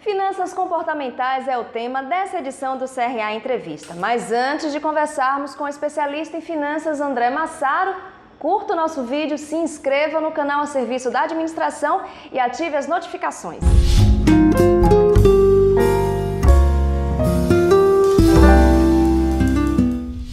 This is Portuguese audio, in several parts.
Finanças comportamentais é o tema dessa edição do CRA Entrevista. Mas antes de conversarmos com o especialista em finanças André Massaro, curta o nosso vídeo, se inscreva no canal a serviço da administração e ative as notificações.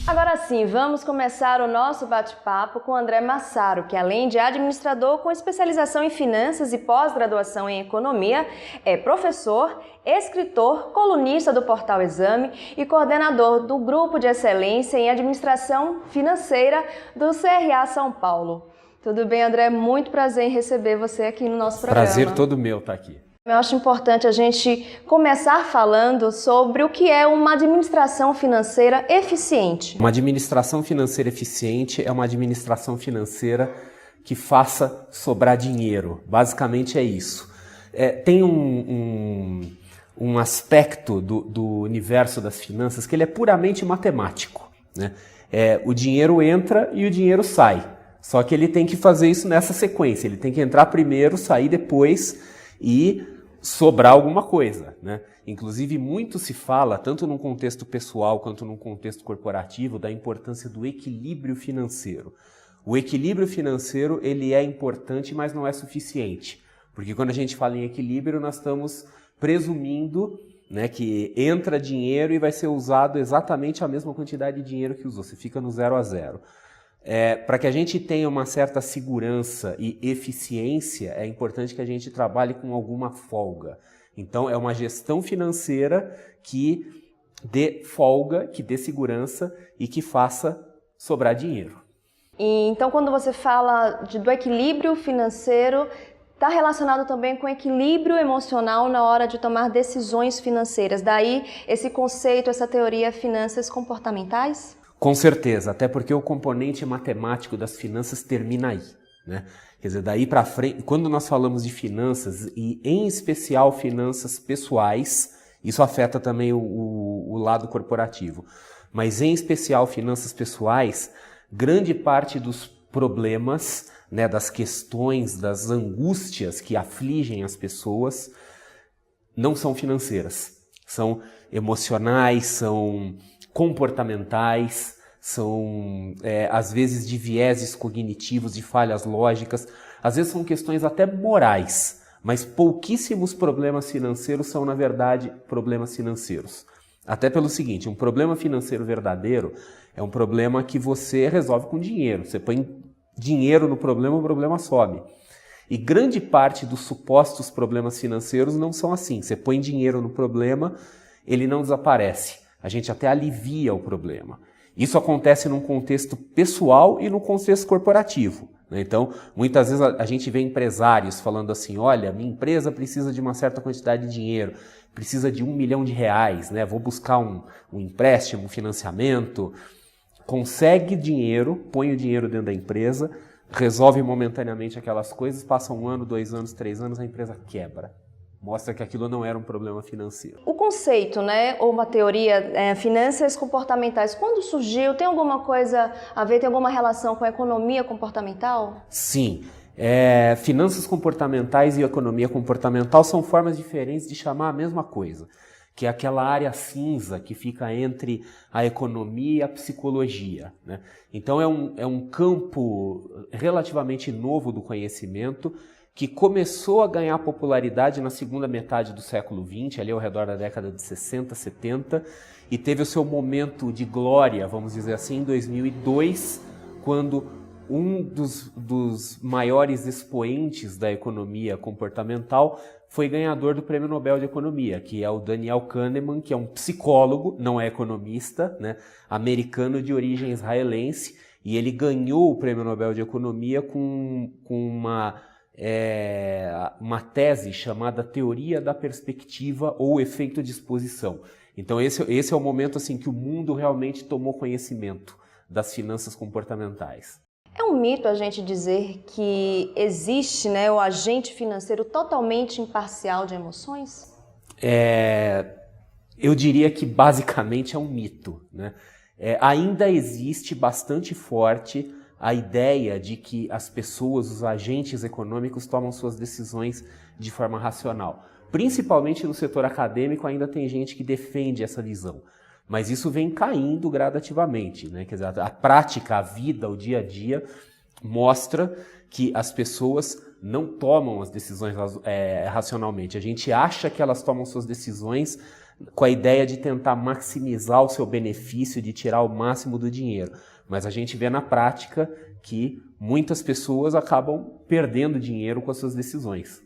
Agora sim, vamos começar o nosso bate-papo com André Massaro, que além de administrador com especialização em finanças e pós-graduação em economia, é professor, escritor, colunista do Portal Exame e coordenador do Grupo de Excelência em Administração Financeira do CRA São Paulo. Tudo bem, André? Muito prazer em receber você aqui no nosso programa. Prazer todo meu estar aqui. Eu acho importante a gente começar falando sobre o que é uma administração financeira eficiente. Uma administração financeira eficiente é uma administração financeira que faça sobrar dinheiro. Basicamente é isso. Tem um aspecto do universo das finanças que ele é puramente matemático, né? O dinheiro entra e o dinheiro sai. Só que ele tem que fazer isso nessa sequência. Ele tem que entrar primeiro, sair depois e sobrar alguma coisa, né? Inclusive, muito se fala, tanto num contexto pessoal quanto num contexto corporativo, da importância do equilíbrio financeiro. O equilíbrio financeiro, ele é importante, mas não é suficiente. Porque quando a gente fala em equilíbrio, nós estamos presumindo, né, que entra dinheiro e vai ser usado exatamente a mesma quantidade de dinheiro que usou. Você fica no 0 a 0. Para que a gente tenha uma certa segurança e eficiência, é importante que a gente trabalhe com alguma folga. Então, é uma gestão financeira que dê folga, que dê segurança e que faça sobrar dinheiro. Então, quando você fala do equilíbrio financeiro, está relacionado também com equilíbrio emocional na hora de tomar decisões financeiras. Daí, esse conceito, essa teoria, finanças comportamentais? Com certeza, até porque o componente matemático das finanças termina aí, né? Quer dizer, daí para frente, quando nós falamos de finanças, e em especial finanças pessoais, isso afeta também o lado corporativo, mas em especial finanças pessoais, grande parte dos problemas, né, das questões, das angústias que afligem as pessoas, não são financeiras, são emocionais, são comportamentais, são às vezes de vieses cognitivos, de falhas lógicas, às vezes são questões até morais, mas pouquíssimos problemas financeiros são, na verdade, problemas financeiros. Até pelo seguinte, um problema financeiro verdadeiro é um problema que você resolve com dinheiro. Você põe dinheiro no problema, o problema sobe. E grande parte dos supostos problemas financeiros não são assim. Você põe dinheiro no problema, ele não desaparece. A gente até alivia o problema. Isso acontece num contexto pessoal e no contexto corporativo, né? Então, muitas vezes a gente vê empresários falando assim, olha, minha empresa precisa de uma certa quantidade de dinheiro, precisa de R$1 milhão, né? Vou buscar um empréstimo, um financiamento. Consegue dinheiro, põe o dinheiro dentro da empresa, resolve momentaneamente aquelas coisas, passa 1 ano, 2 anos, 3 anos, a empresa quebra. Mostra que aquilo não era um problema financeiro. O conceito, né, ou uma teoria, finanças comportamentais, quando surgiu, tem alguma coisa a ver, tem alguma relação com a economia comportamental? Sim. Finanças comportamentais e economia comportamental são formas diferentes de chamar a mesma coisa, que é aquela área cinza que fica entre a economia e a psicologia, né? Então é um campo relativamente novo do conhecimento, que começou a ganhar popularidade na segunda metade do século XX, ali ao redor da década de 60, 70, e teve o seu momento de glória, vamos dizer assim, em 2002, quando um dos maiores expoentes da economia comportamental foi ganhador do Prêmio Nobel de Economia, que é o Daniel Kahneman, que é um psicólogo, não é economista, né, americano de origem israelense, e ele ganhou o Prêmio Nobel de Economia com uma tese chamada teoria da perspectiva ou efeito de exposição. Então esse é o momento assim que o mundo realmente tomou conhecimento das finanças comportamentais. É um mito a gente dizer que existe, né, o agente financeiro totalmente imparcial de emoções? Eu diria que basicamente é um mito, né? Ainda existe bastante forte a ideia de que as pessoas, os agentes econômicos, tomam suas decisões de forma racional. Principalmente no setor acadêmico ainda tem gente que defende essa visão. Mas isso vem caindo gradativamente, né? Quer dizer, a prática, a vida, o dia a dia mostra que as pessoas não tomam as decisões racionalmente. A gente acha que elas tomam suas decisões com a ideia de tentar maximizar o seu benefício, de tirar o máximo do dinheiro. Mas a gente vê na prática que muitas pessoas acabam perdendo dinheiro com as suas decisões.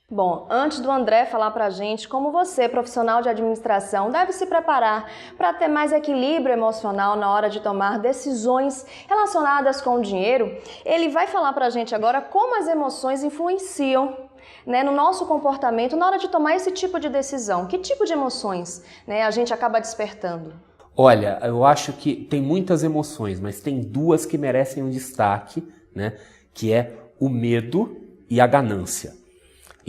Bom, antes do André falar para a gente como você, profissional de administração, deve se preparar para ter mais equilíbrio emocional na hora de tomar decisões relacionadas com o dinheiro, ele vai falar para a gente agora como as emoções influenciam, né, no nosso comportamento na hora de tomar esse tipo de decisão. Que tipo de emoções, né, a gente acaba despertando? Olha, eu acho que tem muitas emoções, mas tem duas que merecem um destaque, né, que é o medo e a ganância.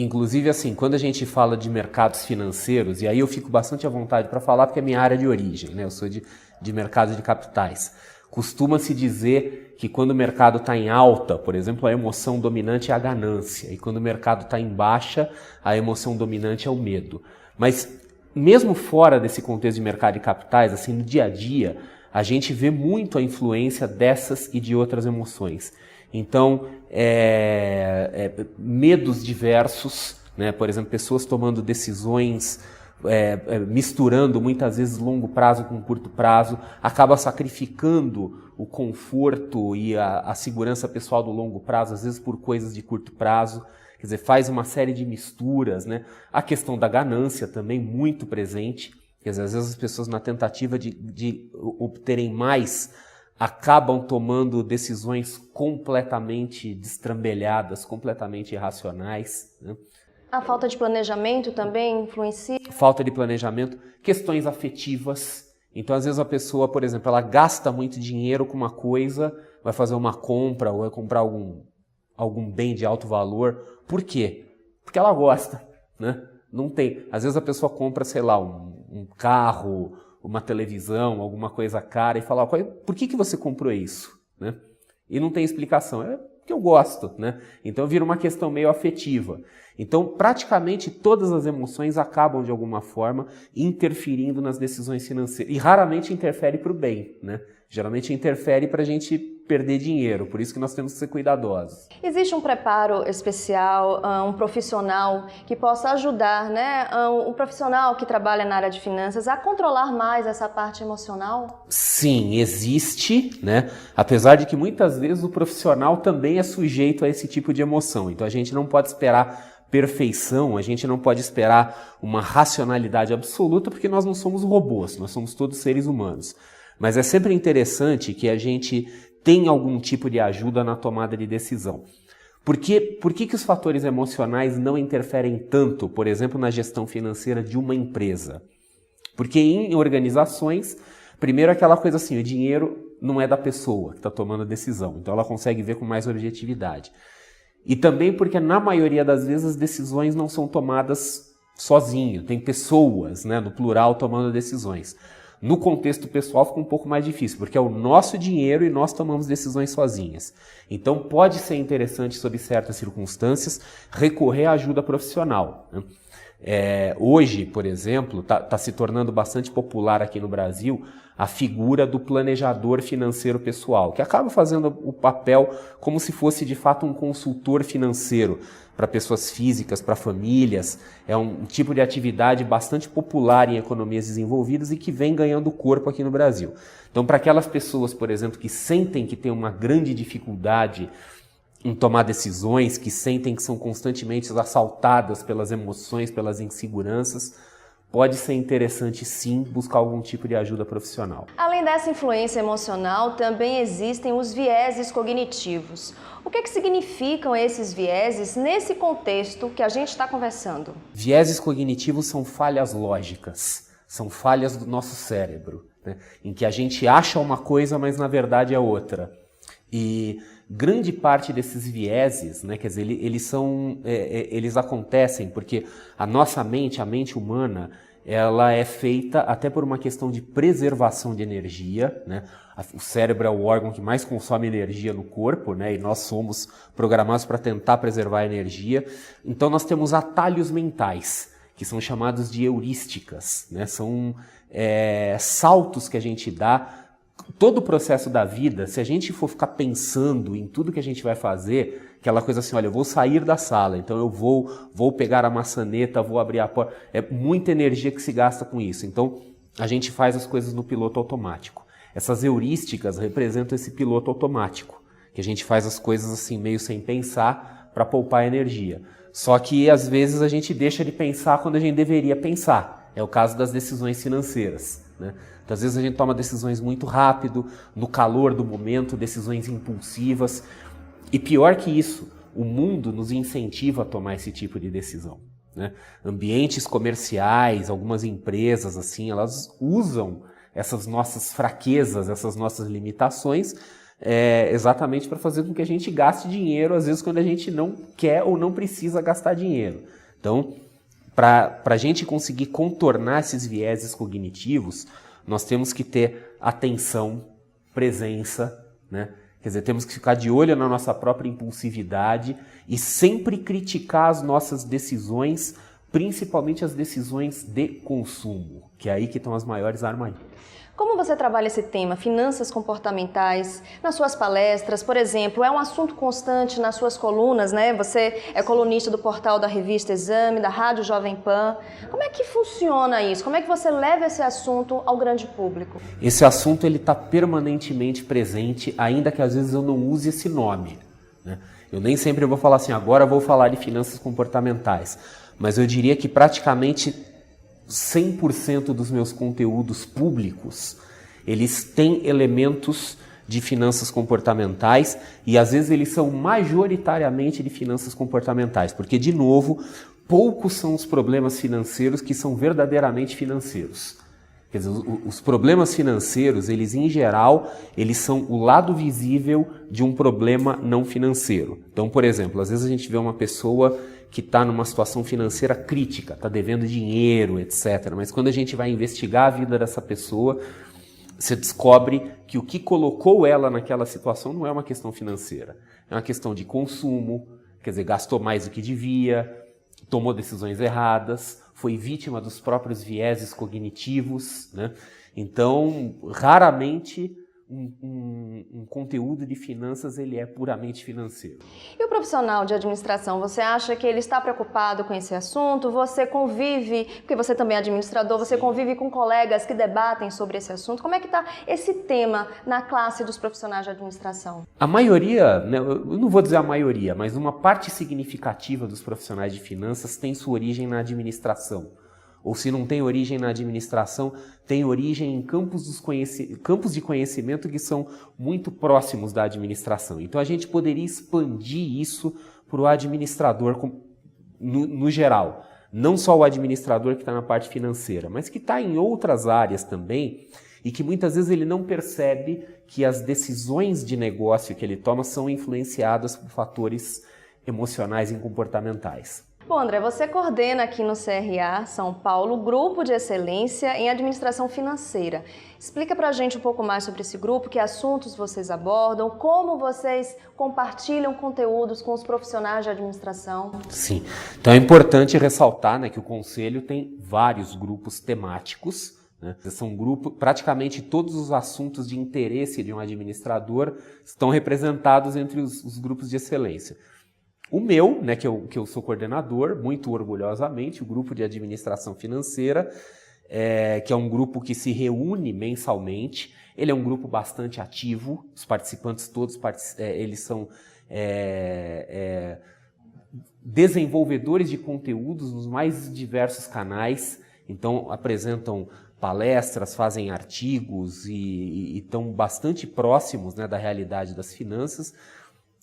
Inclusive, assim, quando a gente fala de mercados financeiros, e aí eu fico bastante à vontade para falar porque é minha área de origem, né? Eu sou de mercado de capitais. Costuma-se dizer que quando o mercado está em alta, por exemplo, a emoção dominante é a ganância, e quando o mercado está em baixa, a emoção dominante é o medo. Mas mesmo fora desse contexto de mercado de capitais, assim, no dia a dia, a gente vê muito a influência dessas e de outras emoções. Então, medos diversos, né? Por exemplo, pessoas tomando decisões, misturando muitas vezes longo prazo com curto prazo, acaba sacrificando o conforto e a segurança pessoal do longo prazo, às vezes por coisas de curto prazo. Quer dizer, faz uma série de misturas, né? A questão da ganância também muito presente. Quer dizer, às vezes as pessoas na tentativa de obterem mais acabam tomando decisões completamente destrambelhadas, completamente irracionais, né? A falta de planejamento também influencia? Falta de planejamento, questões afetivas. Então, às vezes a pessoa, por exemplo, ela gasta muito dinheiro com uma coisa, vai fazer uma compra ou vai comprar algum bem de alto valor. Por quê? Porque ela gosta, né? Não tem. Às vezes a pessoa compra, sei lá, um carro, uma televisão, alguma coisa cara e fala, por que você comprou isso? Né? E não tem explicação, é porque eu gosto, né? Então vira uma questão meio afetiva. Então praticamente todas as emoções acabam de alguma forma interferindo nas decisões financeiras e raramente interfere para o bem, né? Geralmente interfere para a gente perder dinheiro, por isso que nós temos que ser cuidadosos. Existe um preparo especial, um profissional que possa ajudar, né? Um profissional que trabalha na área de finanças a controlar mais essa parte emocional? Sim, existe, né? Apesar de que muitas vezes o profissional também é sujeito a esse tipo de emoção, então a gente não pode esperar perfeição, a gente não pode esperar uma racionalidade absoluta, porque nós não somos robôs, nós somos todos seres humanos. Mas é sempre interessante que a gente tenha algum tipo de ajuda na tomada de decisão. Por que os fatores emocionais não interferem tanto, por exemplo, na gestão financeira de uma empresa? Porque em organizações, primeiro aquela coisa assim, o dinheiro não é da pessoa que está tomando a decisão, então ela consegue ver com mais objetividade. E também porque na maioria das vezes as decisões não são tomadas sozinho, tem pessoas, né, no plural, tomando decisões. No contexto pessoal fica um pouco mais difícil, porque é o nosso dinheiro e nós tomamos decisões sozinhas. Então pode ser interessante, sob certas circunstâncias, recorrer à ajuda profissional, né? Hoje, por exemplo, está se tornando bastante popular aqui no Brasil a figura do planejador financeiro pessoal, que acaba fazendo o papel como se fosse de fato um consultor financeiro para pessoas físicas, para famílias. É um tipo de atividade bastante popular em economias desenvolvidas e que vem ganhando corpo aqui no Brasil. Então, para aquelas pessoas, por exemplo, que sentem que tem uma grande dificuldade em tomar decisões, que sentem que são constantemente assaltadas pelas emoções, pelas inseguranças, pode ser interessante sim buscar algum tipo de ajuda profissional. Além dessa influência emocional, também existem os vieses cognitivos. O que significam esses vieses nesse contexto que a gente está conversando? Vieses cognitivos são falhas lógicas, são falhas do nosso cérebro, né? Em que a gente acha uma coisa, mas na verdade é outra. E grande parte desses vieses, né, quer dizer, eles acontecem porque a nossa mente, a mente humana, ela é feita até por uma questão de preservação de energia, né? O cérebro é o órgão que mais consome energia no corpo, né? E nós somos programados para tentar preservar a energia. Então nós temos atalhos mentais. que são chamados de heurísticas, né? São saltos que a gente dá. Todo o processo da vida, se a gente for ficar pensando em tudo que a gente vai fazer, aquela coisa assim, olha, eu vou sair da sala, então eu vou pegar a maçaneta, vou abrir a porta, é muita energia que se gasta com isso. Então, a gente faz as coisas no piloto automático. Essas heurísticas representam esse piloto automático, que a gente faz as coisas assim meio sem pensar para poupar energia. Só que às vezes a gente deixa de pensar quando a gente deveria pensar. É o caso das decisões financeiras, né? Então, às vezes a gente toma decisões muito rápido, no calor do momento, decisões impulsivas. E pior que isso, o mundo nos incentiva a tomar esse tipo de decisão, né? Ambientes comerciais, algumas empresas, assim, elas usam essas nossas fraquezas, essas nossas limitações, exatamente para fazer com que a gente gaste dinheiro, às vezes quando a gente não quer ou não precisa gastar dinheiro. Então, para a gente conseguir contornar esses vieses cognitivos, nós temos que ter atenção, presença, né? Quer dizer, temos que ficar de olho na nossa própria impulsividade e sempre criticar as nossas decisões, principalmente as decisões de consumo, que é aí que estão as maiores armadilhas. Como você trabalha esse tema, finanças comportamentais, nas suas palestras, por exemplo, é um assunto constante nas suas colunas, né? Você é colunista do portal da revista Exame, da Rádio Jovem Pan. Como é que funciona isso? Como é que você leva esse assunto ao grande público? Esse assunto ele está permanentemente presente, ainda que às vezes eu não use esse nome, né? Eu nem sempre vou falar assim, agora eu vou falar de finanças comportamentais, mas eu diria que praticamente 100% dos meus conteúdos públicos, eles têm elementos de finanças comportamentais e às vezes eles são majoritariamente de finanças comportamentais, porque, de novo, poucos são os problemas financeiros que são verdadeiramente financeiros. Quer dizer, os problemas financeiros, eles em geral, eles são o lado visível de um problema não financeiro. Então, por exemplo, às vezes a gente vê uma pessoa que está numa situação financeira crítica, está devendo dinheiro, etc. Mas quando a gente vai investigar a vida dessa pessoa, você descobre que o que colocou ela naquela situação não é uma questão financeira. É uma questão de consumo, quer dizer, gastou mais do que devia, tomou decisões erradas, foi vítima dos próprios vieses cognitivos, né? Então, raramente um conteúdo de finanças ele é puramente financeiro. E o profissional de administração, você acha que ele está preocupado com esse assunto? Você convive, porque você também é administrador, você convive com colegas que debatem sobre esse assunto. Como é que está esse tema na classe dos profissionais de administração? A maioria, né, eu não vou dizer a maioria, mas uma parte significativa dos profissionais de finanças tem sua origem na administração. Ou se não tem origem na administração, tem origem em campos de conhecimento que são muito próximos da administração. Então a gente poderia expandir isso para o administrador no geral. Não só o administrador que está na parte financeira, mas que está em outras áreas também e que muitas vezes ele não percebe que as decisões de negócio que ele toma são influenciadas por fatores emocionais e comportamentais. Bom, André, você coordena aqui no CRA São Paulo o Grupo de Excelência em Administração Financeira. Explica pra gente um pouco mais sobre esse grupo, que assuntos vocês abordam, como vocês compartilham conteúdos com os profissionais de administração. Sim, então é importante ressaltar, né, que o Conselho tem vários grupos temáticos, né? São grupos, praticamente todos os assuntos de interesse de um administrador estão representados entre os grupos de excelência. O meu, né, que eu sou coordenador, muito orgulhosamente, o Grupo de Administração Financeira, que é um grupo que se reúne mensalmente. Ele é um grupo bastante ativo, os participantes todos eles são desenvolvedores de conteúdos nos mais diversos canais, então apresentam palestras, fazem artigos e estão bastante próximos, né, da realidade das finanças.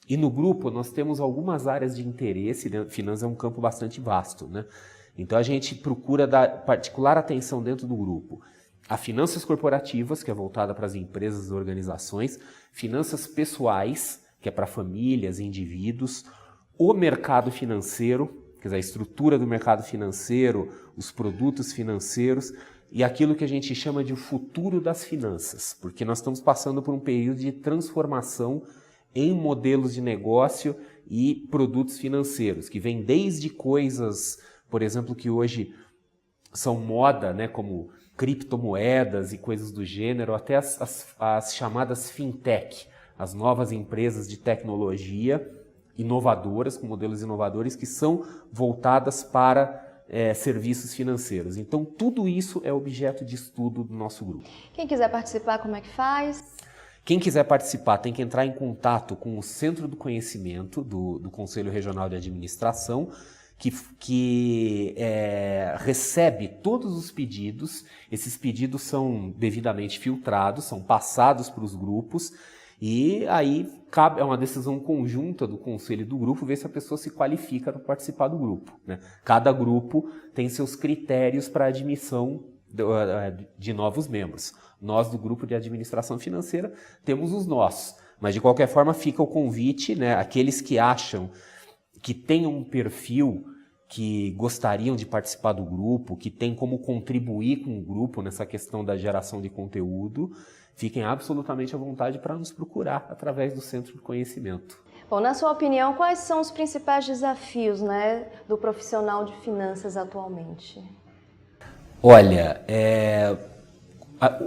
E no grupo nós temos algumas áreas de interesse, né? Finanças é um campo bastante vasto, né? Então a gente procura dar particular atenção dentro do grupo a finanças corporativas, que é voltada para as empresas e organizações, finanças pessoais, que é para famílias e indivíduos, o mercado financeiro, quer dizer, a estrutura do mercado financeiro, os produtos financeiros e aquilo que a gente chama de o futuro das finanças, porque nós estamos passando por um período de transformação em modelos de negócio e produtos financeiros, que vem desde coisas por exemplo, que hoje são moda, né, como criptomoedas e coisas do gênero, até as chamadas fintech, as novas empresas de tecnologia inovadoras, com modelos inovadores, que são voltadas para serviços financeiros. Então, tudo isso é objeto de estudo do nosso grupo. Quem quiser participar, como é que faz? Quem quiser participar tem que entrar em contato com o Centro do Conhecimento do Conselho Regional de Administração, que recebe todos os pedidos. Esses pedidos são devidamente filtrados, são passados para os grupos, e aí é uma decisão conjunta do conselho e do grupo ver se a pessoa se qualifica para participar do grupo, né? Cada grupo tem seus critérios para admissão de novos membros. Nós, do grupo de administração financeira, temos os nossos, mas de qualquer forma fica o convite, né? Aqueles que acham que tem um perfil, que gostariam de participar do grupo, que tem como contribuir com o grupo nessa questão da geração de conteúdo, fiquem absolutamente à vontade para nos procurar através do Centro de Conhecimento. Bom, na sua opinião, quais são os principais desafios, né, do profissional de finanças atualmente? Olha,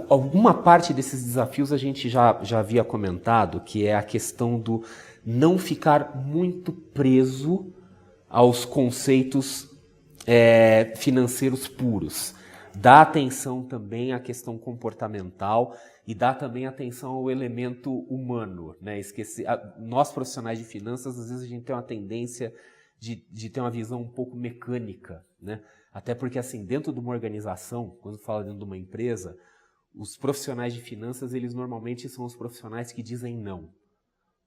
alguma parte desses desafios a gente já havia comentado, que é a questão do não ficar muito preso aos conceitos financeiros puros. Dá atenção também à questão comportamental e dá também atenção ao elemento humano, né? Nós, profissionais de finanças, às vezes a gente tem uma tendência de ter uma visão um pouco mecânica, né? Até porque, assim, dentro de uma organização, quando fala dentro de uma empresa, os profissionais de finanças, eles normalmente são os profissionais que dizem não.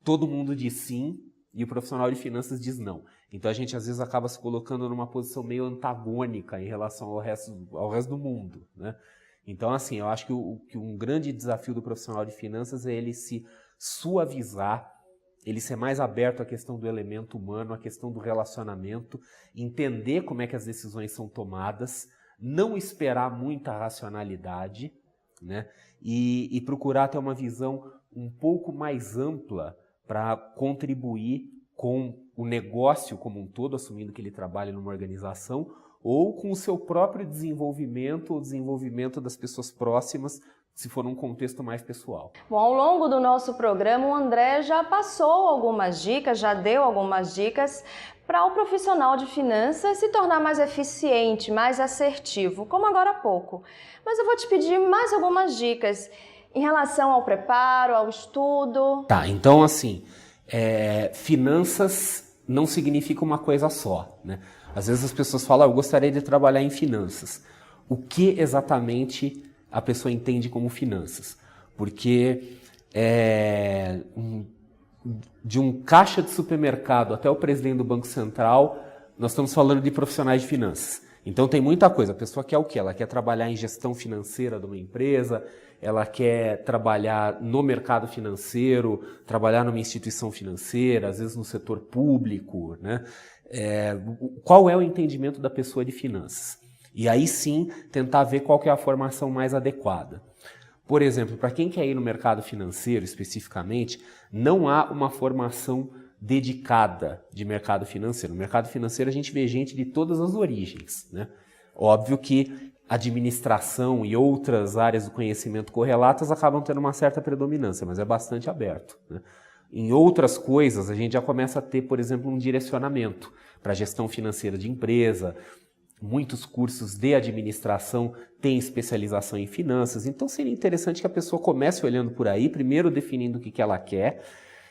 Todo mundo diz sim e o profissional de finanças diz não. Então a gente às vezes acaba se colocando numa posição meio antagônica em relação ao resto do mundo, né? Então, assim, eu acho que um grande desafio do profissional de finanças é ele se suavizar, ele ser mais aberto à questão do elemento humano, à questão do relacionamento, entender como é que as decisões são tomadas, não esperar muita racionalidade, né? E procurar ter uma visão um pouco mais ampla para contribuir com o negócio como um todo, assumindo que ele trabalha numa organização, ou com o seu próprio desenvolvimento ou desenvolvimento das pessoas próximas, se for num contexto mais pessoal. Bom, ao longo do nosso programa, o André já passou algumas dicas, já deu algumas dicas para o profissional de finanças se tornar mais eficiente, mais assertivo, como agora há pouco. Mas eu vou te pedir mais algumas dicas em relação ao preparo, ao estudo. Tá, então assim, finanças não significa uma coisa só, né? Às vezes as pessoas falam, eu gostaria de trabalhar em finanças. O que exatamente a pessoa entende como finanças? Porque de um caixa de supermercado até o presidente do Banco Central, nós estamos falando de profissionais de finanças. Então tem muita coisa. A pessoa quer o quê? Ela quer trabalhar em gestão financeira de uma empresa, ela quer trabalhar no mercado financeiro, trabalhar numa instituição financeira, às vezes no setor público, né? Qual é o entendimento da pessoa de finanças? E aí sim tentar ver qual que é a formação mais adequada. Por exemplo, para quem quer ir no mercado financeiro especificamente, não há uma formação dedicada de mercado financeiro. No mercado financeiro a gente vê gente de todas as origens, né? Óbvio que administração e outras áreas do conhecimento correlatas acabam tendo uma certa predominância, mas é bastante aberto, né? Em outras coisas, a gente já começa a ter, por exemplo, um direcionamento para gestão financeira de empresa. Muitos cursos de administração têm especialização em finanças, então seria interessante que a pessoa comece olhando por aí, primeiro definindo o que ela quer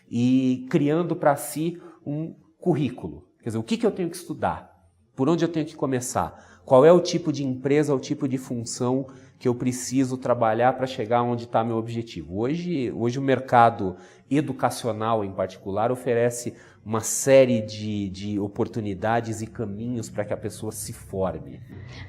e criando para si um currículo. Quer dizer, o que eu tenho que estudar? Por onde eu tenho que começar? Qual é o tipo de empresa, o tipo de função que eu preciso trabalhar para chegar onde está meu objetivo? Hoje o mercado educacional, em particular, oferece uma série de oportunidades e caminhos para que a pessoa se forme.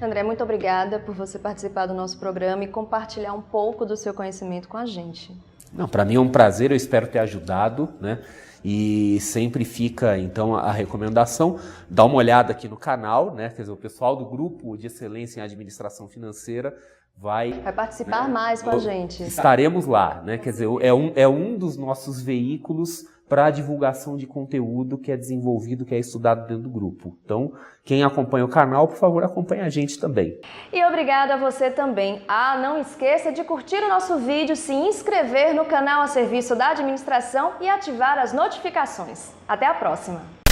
André, muito obrigada por você participar do nosso programa e compartilhar um pouco do seu conhecimento com a gente. Não, para mim é um prazer, eu espero ter ajudado, né? E sempre fica, então, a recomendação, dá uma olhada aqui no canal, né? Quer dizer, o pessoal do Grupo de Excelência em Administração Financeira vai participar, né, mais com a gente. Estaremos lá, né? Quer dizer, é um dos nossos veículos para a divulgação de conteúdo que é desenvolvido, que é estudado dentro do grupo. Então, quem acompanha o canal, por favor, acompanhe a gente também. E obrigada a você também. Não esqueça de curtir o nosso vídeo, se inscrever no canal a serviço da administração e ativar as notificações. Até a próxima!